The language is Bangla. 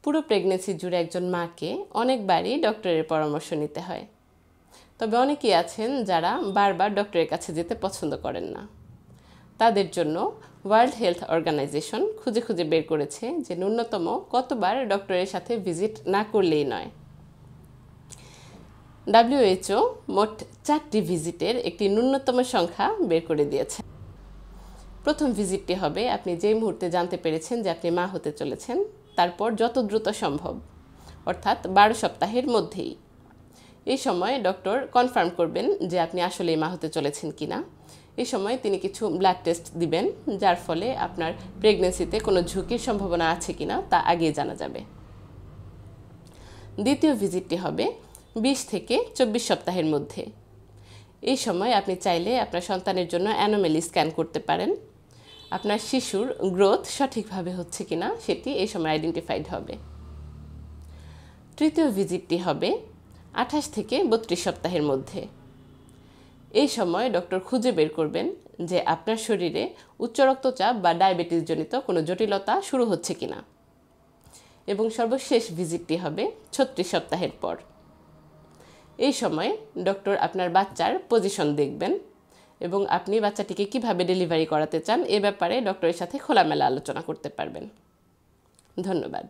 পুরো প্রেগন্যান্সি জুড়ে একজন মাকে অনেকবারই ডক্টরের পরামর্শ নিতে হয়। তবে অনেকেই আছেন যারা বারবার ডক্টরের কাছে যেতে পছন্দ করেন না। তাদের জন্য ওয়ার্ল্ড হেলথ অর্গানাইজেশন খুঁজে খুঁজে বের করেছে যে ন্যূনতম কতবার ডক্টরের সাথে ভিজিট না করলেই নয়। WHO মোট 4টি ভিজিটের একটি ন্যূনতম সংখ্যা বের করে দিয়েছে। প্রথম ভিজিটটি হবে আপনি যেই মুহূর্তে জানতে পেরেছেন যে আপনি মা হতে চলেছেন, তারপর যত দ্রুত সম্ভব, অর্থাৎ 12 সপ্তাহের মধ্যেই। এই সময় ডক্টর কনফার্ম করবেন যে আপনি আসলেই মা হতে চলেছেন কিনা। এই সময় তিনি কিছু ব্লাড টেস্ট দিবেন, যার ফলে আপনার প্রেগন্যান্সিতে কোনো ঝুঁকির সম্ভাবনা আছে কিনা তা আগেই জানা যাবে। দ্বিতীয় ভিজিটটি হবে 20 থেকে 24 সপ্তাহের মধ্যে। এই সময় আপনি চাইলে আপনার সন্তানের জন্য অ্যানোমেলি স্ক্যান করতে পারেন। আপনার শিশুর গ্রোথ সঠিকভাবে হচ্ছে কিনা সেটি এই সময় আইডেন্টিফাইড হবে। তৃতীয় ভিজিটটি হবে 28 থেকে 32 সপ্তাহের মধ্যে। এই সময় ডক্টর খুঁজে বের করবেন যে আপনার শরীরে উচ্চ রক্তচাপ বা ডায়াবেটিস জনিত কোনো জটিলতা শুরু হচ্ছে কিনা। এবং সর্বশেষ ভিজিটটি হবে 36 সপ্তাহের পর। এই সময় ডক্টর আপনার বাচ্চার পজিশন দেখবেন এবং আপনি বাচ্চাটিকে কিভাবে ডেলিভারি করাতে চান এ ব্যাপারে ডক্টরের সাথে খোলামেলা আলোচনা করতে পারবেন। ধন্যবাদ।